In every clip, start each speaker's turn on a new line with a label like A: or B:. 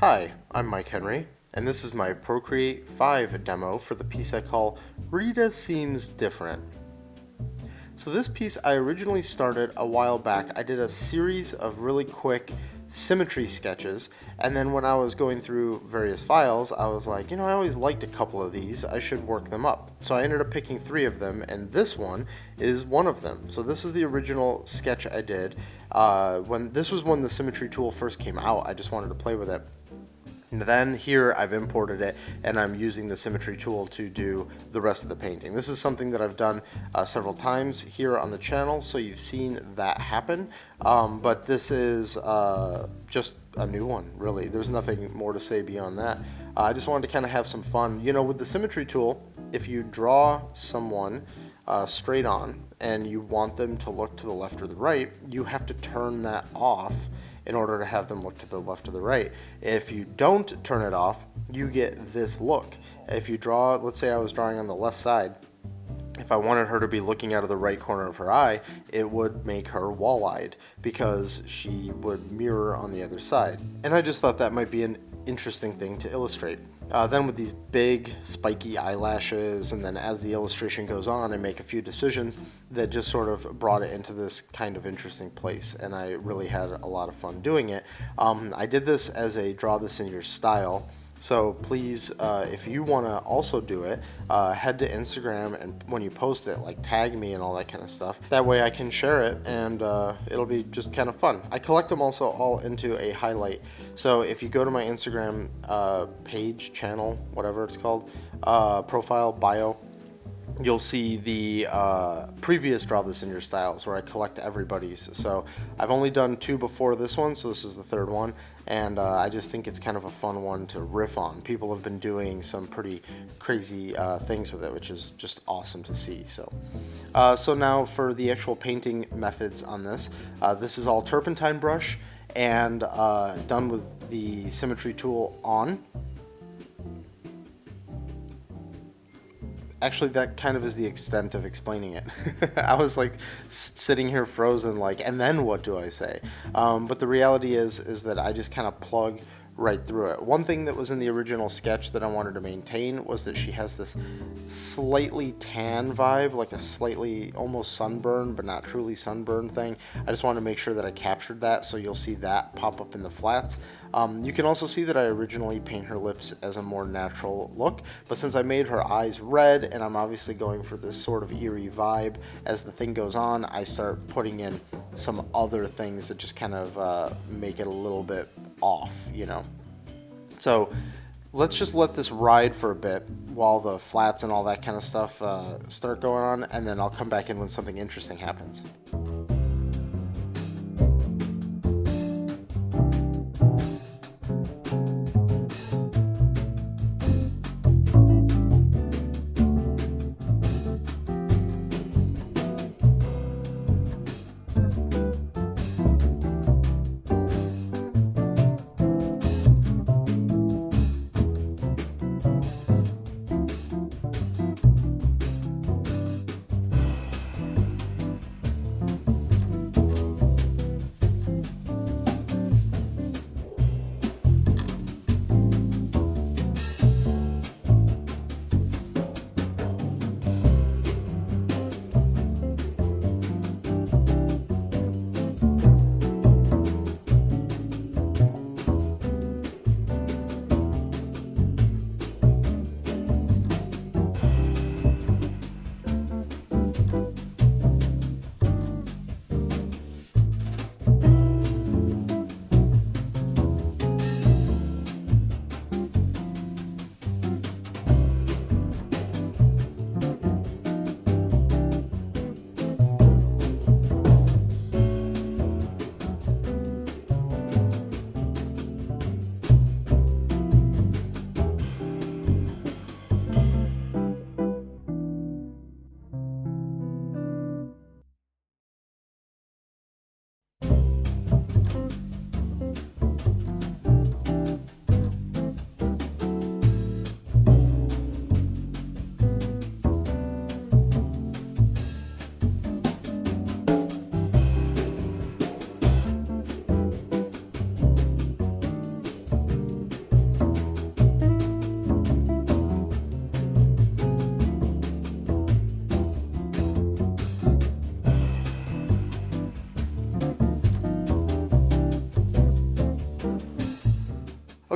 A: Hi, I'm Mike Henry, and this is my Procreate 5 demo for the piece I call Rita Seems Different. So this piece I originally started a while back. I did a series of really quick symmetry sketches, and then when I was going through various files, I was like, I always liked a couple of these, I should work them up. So I ended up picking 3 of them, and this one is one of them. So this is the original sketch I did. When the Symmetry Tool first came out, I just wanted to play with it. And then here I've imported it, and I'm using the Symmetry Tool to do the rest of the painting. This is something that I've done several times here on the channel, so you've seen that happen. But this is just a new one, really. There's nothing more to say beyond that. I just wanted to kind of have some fun. With the Symmetry Tool, if you draw someone straight on and you want them to look to the left or the right, you have to turn that off in order to have them look to the left or the right. If you don't turn it off, you get this look. If you draw, let's say I was drawing on the left side, if I wanted her to be looking out of the right corner of her eye, it would make her wall-eyed because she would mirror on the other side. And I just thought that might be an interesting thing to illustrate. Then with these big spiky eyelashes, and then as the illustration goes on, I make a few decisions that just sort of brought it into this kind of interesting place, and I really had a lot of fun doing it. I did this as a draw this in your style. So please, if you want to also do it, head to Instagram, and when you post it, tag me and all that kind of stuff. That way I can share it, and it'll be just kind of fun. I collect them also all into a highlight. So if you go to my Instagram page, channel, whatever it's called, profile, bio, you'll see the previous Draw This in Your Styles where I collect everybody's. So I've only done 2 before this one, so this is the 3rd one, and I just think it's kind of a fun one to riff on. People have been doing some pretty crazy things with it, which is just awesome to see. So now for the actual painting methods on this. This is all turpentine brush and done with the Symmetry Tool on. Actually, that kind of is the extent of explaining it. I was sitting here frozen, and then what do I say? But the reality is that I just kind of plug right through it. One thing that was in the original sketch that I wanted to maintain was that she has this slightly tan vibe, like a slightly almost sunburn, but not truly sunburn thing. I just wanted to make sure that I captured that, so you'll see that pop up in the flats. You can also see that I originally paint her lips as a more natural look, but since I made her eyes red, and I'm obviously going for this sort of eerie vibe, as the thing goes on, I start putting in some other things that just kind of make it a little bit off, So let's just let this ride for a bit while the flats and all that kind of stuff start going on, and then I'll come back in when something interesting happens.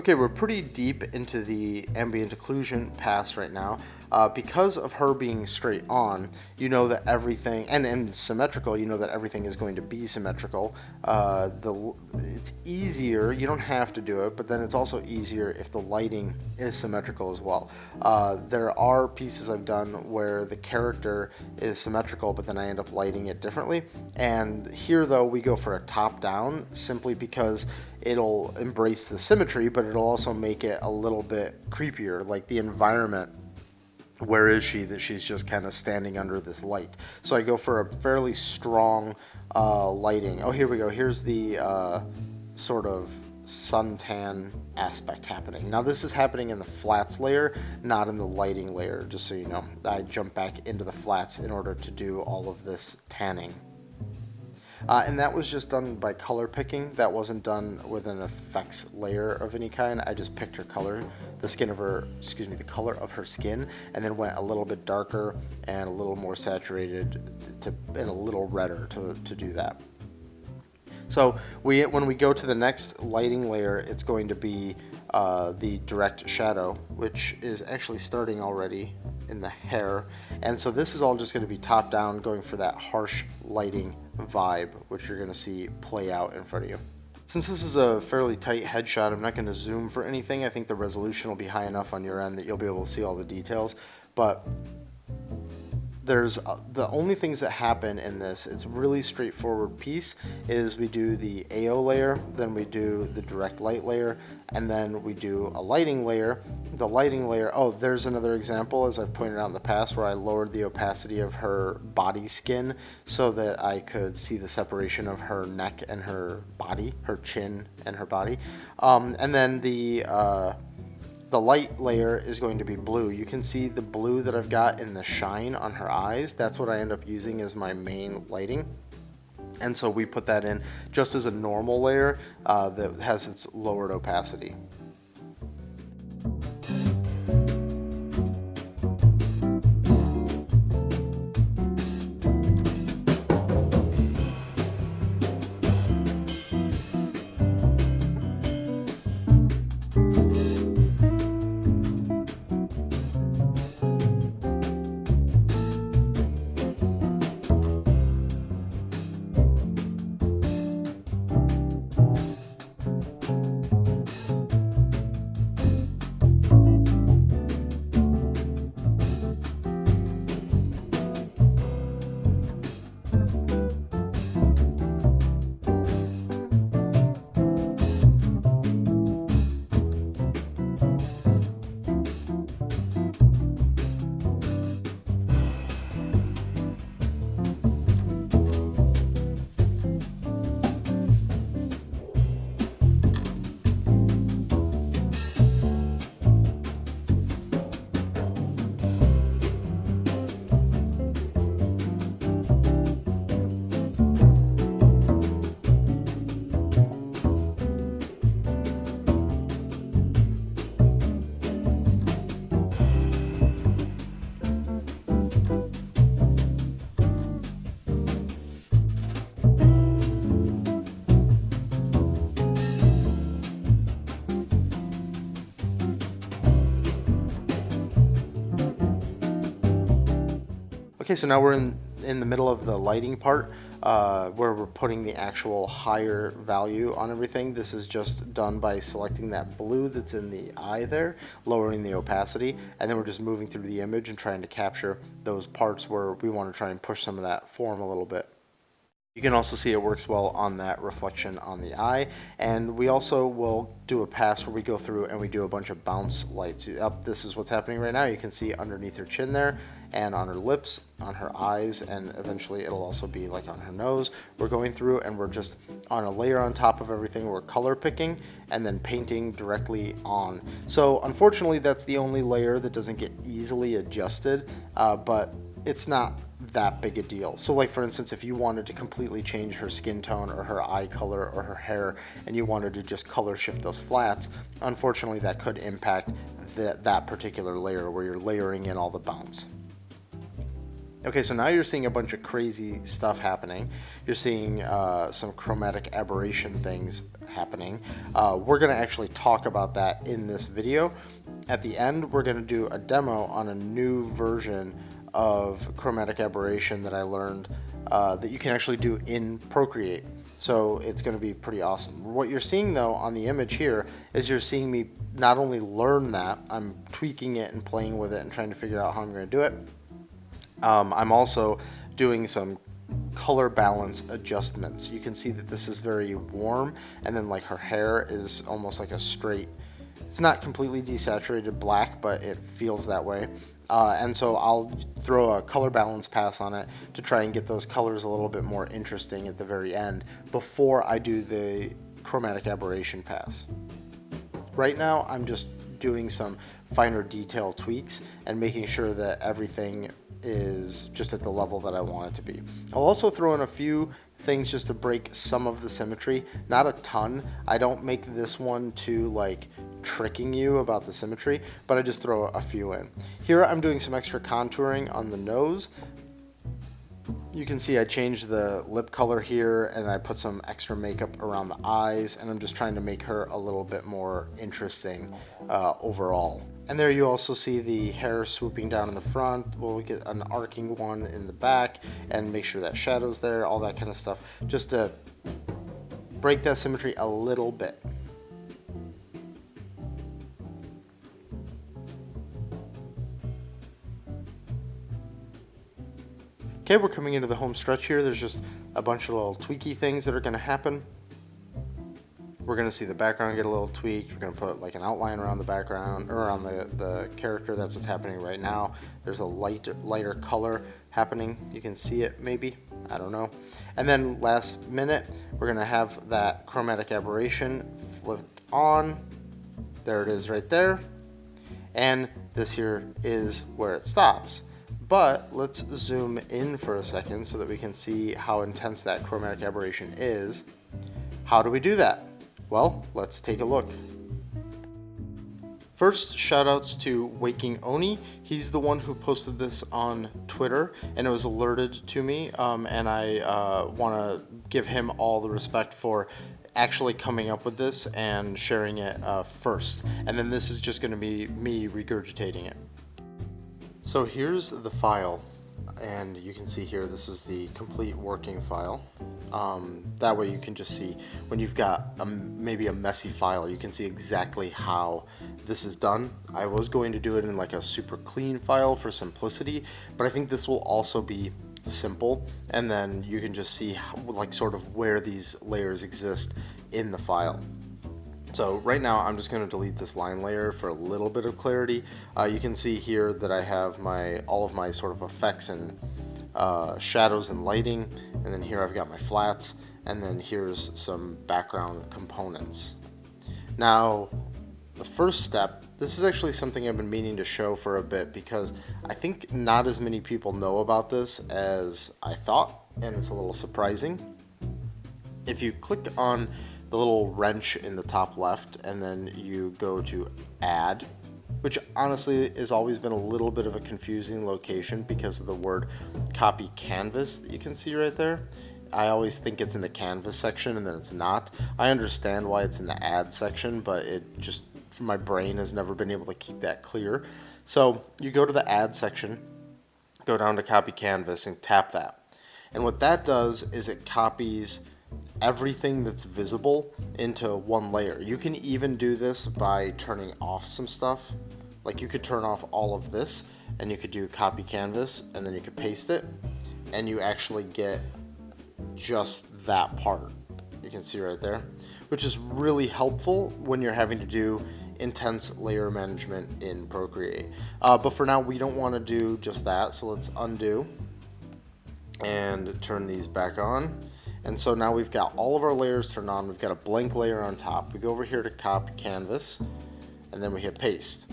A: Okay, we're pretty deep into the ambient occlusion pass right now. Because of her being straight on, you know that everything, and symmetrical, you know that everything is going to be symmetrical. It's easier, you don't have to do it, but then it's also easier if the lighting is symmetrical as well. There are pieces I've done where the character is symmetrical, but then I end up lighting it differently. And here, though, we go for a top-down simply because it'll embrace the symmetry, but it'll also make it a little bit creepier, like the environment. Where is she that she's just kind of standing under this light? So I go for a fairly strong lighting. Oh, here we go. Here's the sort of suntan aspect happening. Now this is happening in the flats layer, not in the lighting layer, just so you know. I jump back into the flats in order to do all of this tanning. And that was just done by color picking. That wasn't done with an effects layer of any kind. I just picked her color, the color of her skin, and then went a little bit darker and a little more saturated and a little redder to do that. So when we go to the next lighting layer, it's going to be the direct shadow, which is actually starting already in the hair. And so this is all just going to be top down, going for that harsh lighting vibe, which you're going to see play out in front of you. Since this is a fairly tight headshot, I'm not going to zoom for anything. I think the resolution will be high enough on your end that you'll be able to see all the details. But there's the only things that happen in this, it's a really straightforward piece, is we do the AO layer, then we do the direct light layer, and then we do a lighting layer. The lighting layer, oh, there's another example, as I've pointed out in the past, where I lowered the opacity of her body skin so that I could see the separation of her neck and her body, her chin and her body. And then the light layer is going to be blue. You can see the blue that I've got in the shine on her eyes. That's what I end up using as my main lighting. And so we put that in just as a normal layer that has its lowered opacity. Okay, so now we're in the middle of the lighting part where we're putting the actual higher value on everything. This is just done by selecting that blue that's in the eye there, lowering the opacity, and then we're just moving through the image and trying to capture those parts where we want to try and push some of that form a little bit. You can also see it works well on that reflection on the eye, and we also will do a pass where we go through and we do a bunch of bounce lights. This is what's happening right now. You can see underneath her chin there, and on her lips, on her eyes, and eventually it'll also be like on her nose. We're going through and we're just on a layer on top of everything. We're color picking and then painting directly on. So unfortunately, that's the only layer that doesn't get easily adjusted, but it's not that big a deal. So like for instance, if you wanted to completely change her skin tone or her eye color or her hair and you wanted to just color shift those flats, unfortunately that could impact that particular layer where you're layering in all the bounce. Okay, so now you're seeing a bunch of crazy stuff happening. You're seeing some chromatic aberration things happening. We're going to actually talk about that in this video. At the end, we're going to do a demo on a new version of chromatic aberration that I learned that you can actually do in Procreate. So it's going to be pretty awesome. What you're seeing though on the image here is you're seeing me not only learn that, I'm tweaking it and playing with it and trying to figure out how I'm going to do it. I'm also doing some color balance adjustments. You can see that this is very warm, and then like her hair is almost like a straight, it's not completely desaturated black, but it feels that way. And so I'll throw a color balance pass on it to try and get those colors a little bit more interesting at the very end before I do the chromatic aberration pass. Right now I'm just doing some finer detail tweaks and making sure that everything is just at the level that I want it to be. I'll also throw in a few things just to break some of the symmetry, not a ton. I don't make this one too like tricking you about the symmetry, but I just throw a few in. Here I'm doing some extra contouring on the nose. You can see I changed the lip color here, and I put some extra makeup around the eyes, and I'm just trying to make her a little bit more interesting overall. And there you also see the hair swooping down in the front. We'll get an arcing one in the back and make sure that shadow's there, all that kind of stuff, just to break that symmetry a little bit. Okay, we're coming into the home stretch here. There's just a bunch of little tweaky things that are going to happen. We're going to see the background get a little tweaked. We're going to put like an outline around the background, or around the character. That's what's happening right now. There's a lighter color happening. You can see it maybe. I don't know. And then last minute, we're going to have that chromatic aberration flipped on. There it is right there. And this here is where it stops. But let's zoom in for a second so that we can see how intense that chromatic aberration is. How do we do that? Well, let's take a look. First, shoutouts to Waking Oni. He's the one who posted this on Twitter, and it was alerted to me, and I want to give him all the respect for actually coming up with this and sharing it first. And then this is just going to be me regurgitating it. So here's the file, and you can see here this is the complete working file. That way you can just see when you've got maybe a messy file, you can see exactly how this is done. I was going to do it in like a super clean file for simplicity, but I think this will also be simple, and then you can just see how, like sort of where these layers exist in the file. So right now I'm just going to delete this line layer for a little bit of clarity. You can see here that I have all of my sort of effects and shadows and lighting, and then here I've got my flats, and then here's some background components. Now the first step, this is actually something I've been meaning to show for a bit because I think not as many people know about this as I thought, and it's a little surprising. If you click on the little wrench in the top left, and then you go to add, which honestly has always been a little bit of a confusing location because of the word copy canvas that you can see right there. I always think it's in the canvas section, and then it's not. I understand why it's in the add section, but it just, my brain has never been able to keep that clear. So you go to the add section, go down to copy canvas, and tap that. And what that does is it copies everything that's visible into one layer. You can even do this by turning off some stuff. Like you could turn off all of this, and you could do copy canvas, and then you could paste it, and you actually get just that part. You can see right there, which is really helpful when you're having to do intense layer management in Procreate. But for now, we don't want to do just that, so let's undo and turn these back on. And so now we've got all of our layers turned on. We've got a blank layer on top. We go over here to copy canvas, and then we hit paste.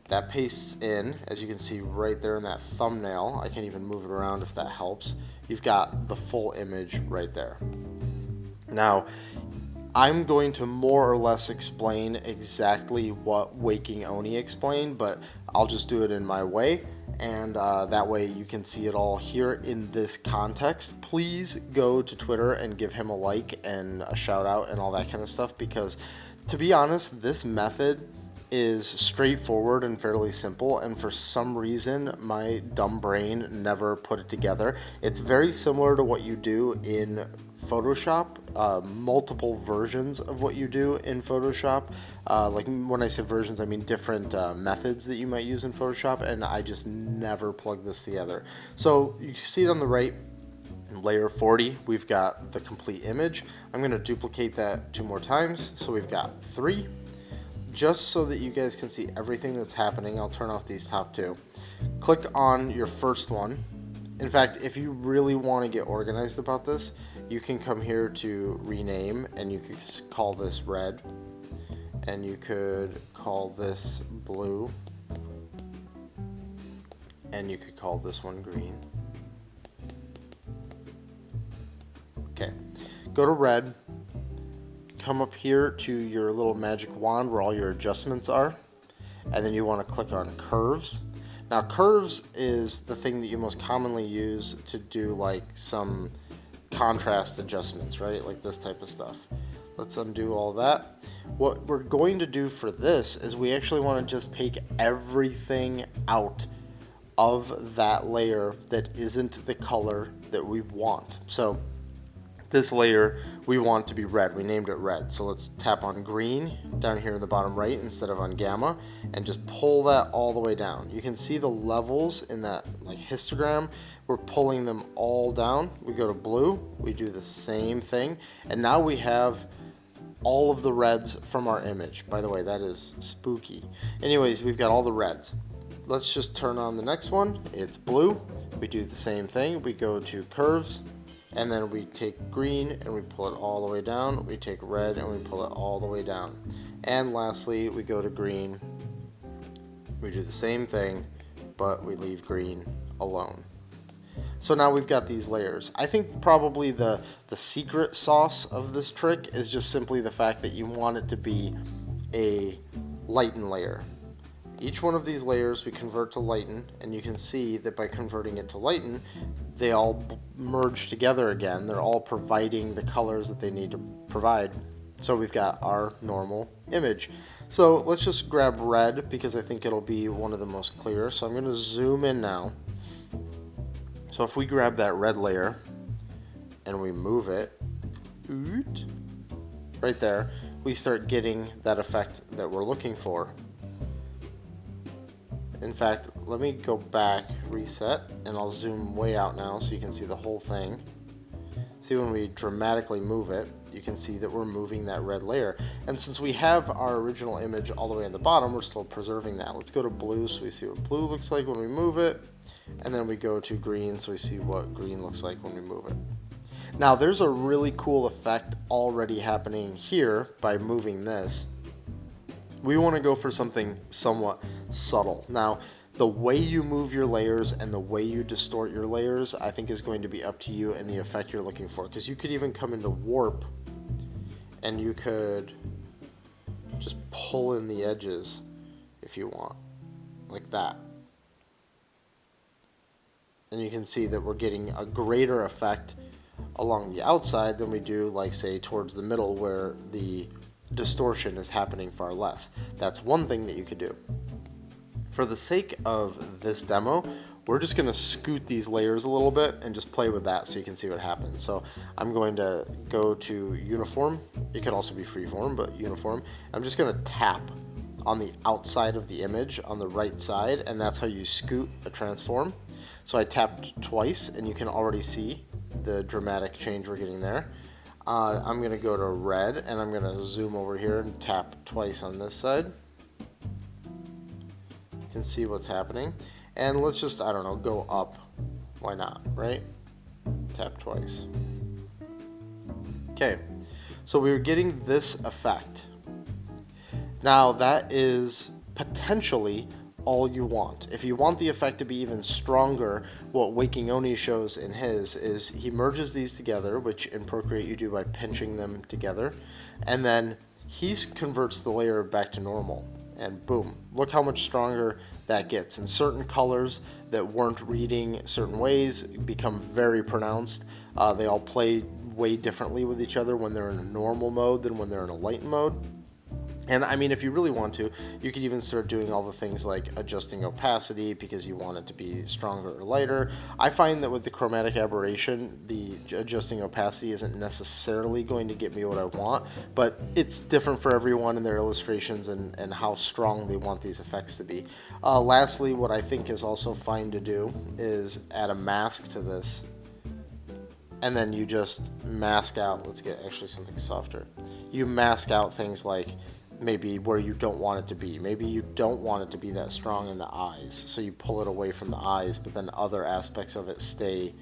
A: That pastes in, as you can see right there in that thumbnail. I can't even move it around if that helps. You've got the full image right there. Now, I'm going to more or less explain exactly what Waking Oni explained, but I'll just do it in my way. and that way you can see it all here in this context. Please go to Twitter and give him a like and a shout out and all that kind of stuff, because to be honest, this method is straightforward and fairly simple, and for some reason my dumb brain never put it together. It's very similar to what you do in Photoshop, multiple versions of what you do in Photoshop. Like when I say versions, I mean different methods that you might use in Photoshop, and I just never plugged this together. So you see it on the right, in layer 40, we've got the complete image. I'm going to duplicate that 2 more times, so we've got 3. Just so that you guys can see everything that's happening, I'll turn off these top 2. Click on your first one. In fact, if you really want to get organized about this, you can come here to rename, and you could call this red, and you could call this blue, and you could call this one green. Okay, go to red. Come up here to your little magic wand where all your adjustments are, and then you want to click on curves. Now curves is the thing that you most commonly use to do like some contrast adjustments, right? Like this type of stuff. Let's undo all that. What we're going to do for this is we actually want to just take everything out of that layer that isn't the color that we want. So this layer we want to be red. We named it red. So let's tap on green down here in the bottom right instead of on gamma, and just pull that all the way down. You can see the levels in that like histogram. We're pulling them all down. We go to blue, we do the same thing, and now we have all of the reds from our image. By the way, that is spooky. Anyways, we've got all the reds. Let's just turn on the next one. It's blue. We do the same thing. We go to curves, and then we take green and we pull it all the way down. We take red and we pull it all the way down. And lastly, we go to green. We do the same thing, but we leave green alone. So now we've got these layers. I think probably the secret sauce of this trick is just simply the fact that you want it to be a lighten layer. Each one of these layers we convert to lighten, and you can see that by converting it to lighten, they all merge together again. They're all providing the colors that they need to provide. So we've got our normal image. So let's just grab red because I think it'll be one of the most clear. So I'm going to zoom in now. So if we grab that red layer and we move it, right there, we start getting that effect that we're looking for. In fact, let me go back, reset, and I'll zoom way out now so you can see the whole thing. See, when we dramatically move it, you can see that we're moving that red layer. And since we have our original image all the way in the bottom, we're still preserving that. Let's go to blue so we see what blue looks like when we move it. And then we go to green so we see what green looks like when we move it. Now, there's a really cool effect already happening here by moving this. We want to go for something somewhat subtle. Now, the way you move your layers and the way you distort your layers, I think is going to be up to you and the effect you're looking for. Because you could even come into warp and you could just pull in the edges if you want, like that. And you can see that we're getting a greater effect along the outside than we do, like, say, towards the middle where the distortion is happening far less. That's one thing that you could do. For the sake of this demo, we're just going to scoot these layers a little bit and just play with that so you can see what happens. So I'm going to go to uniform. It could also be freeform, but uniform. I'm just going to tap on the outside of the image on the right side, and that's how you scoot a transform. So I tapped twice, and you can already see the dramatic change we're getting there. I'm going to go to red, and I'm going to zoom over here and tap twice on this side. You can see what's happening. And let's just, I don't know, go up. Why not, right? Tap twice. Okay, so we're getting this effect. Now, that is potentially all you want. If you want the effect to be even stronger, what Waking Oni shows in his is he merges these together, which in Procreate you do by pinching them together, and then he converts the layer back to normal, and boom, look how much stronger that gets. And certain colors that weren't reading certain ways become very pronounced. They all play way differently with each other when they're in a normal mode than when they're in a lighten mode. And I mean, if you really want to, you could even start doing all the things like adjusting opacity because you want it to be stronger or lighter. I find that with the chromatic aberration, the adjusting opacity isn't necessarily going to get me what I want, but it's different for everyone in their illustrations and how strong they want these effects to be. Lastly, what I think is also fine to do is add a mask to this. And then you just mask out, let's get actually something softer. You mask out things like maybe where you don't want it to be. Maybe you don't want it to be that strong in the eyes, so you pull it away from the eyes, but then other aspects of it stay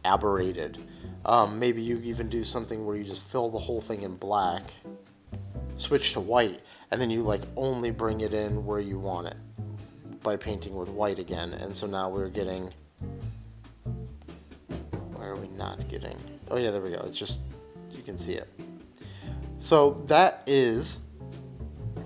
A: aberrated. Maybe you even do something where you just fill the whole thing in black, switch to white, and then you like only bring it in where you want it by painting with white again. And so now we're getting, why are we not getting, oh yeah, there we go. It's just, you can see it. So that is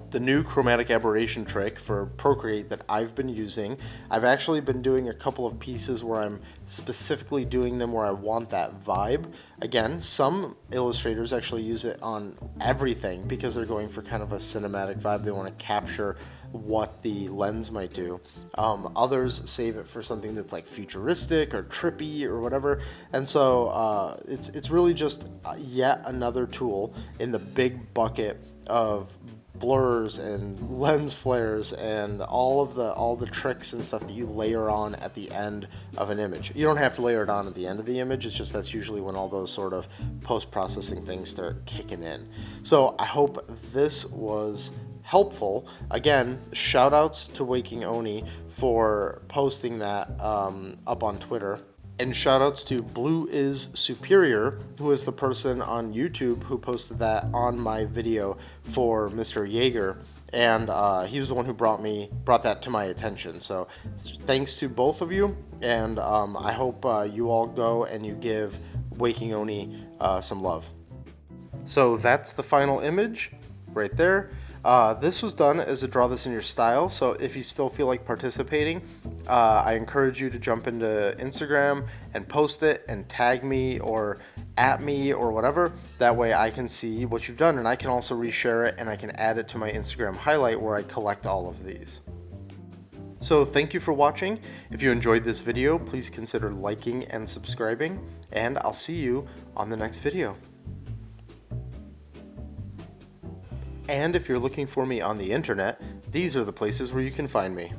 A: the new chromatic aberration trick for Procreate that I've been using. I've actually been doing a couple of pieces where I'm specifically doing them where I want that vibe. Again, some illustrators actually use it on everything because they're going for kind of a cinematic vibe. They want to capture what the lens might do. Others save it for something that's like futuristic or trippy or whatever. And so it's really just yet another tool in the big bucket of blurs and lens flares and all the tricks and stuff that you layer on at the end of an image. You don't have to layer it on at the end of the image, it's just that's usually when all those sort of post-processing things start kicking in. So I hope this was helpful. Again, shout outs to Waking Oni for posting that up on Twitter. And shout outs to Blue is Superior, who is the person on YouTube who posted that on my video for Mr. Jaeger. And he was the one who brought that to my attention. So thanks to both of you. And I hope you all go and you give Waking Oni some love. So that's the final image right there. This was done as a draw this in your style, so if you still feel like participating, I encourage you to jump into Instagram and post it and tag me or at me or whatever. That way I can see what you've done, and I can also reshare it and I can add it to my Instagram highlight where I collect all of these. So thank you for watching. If you enjoyed this video, please consider liking and subscribing, and I'll see you on the next video. And if you're looking for me on the internet, these are the places where you can find me.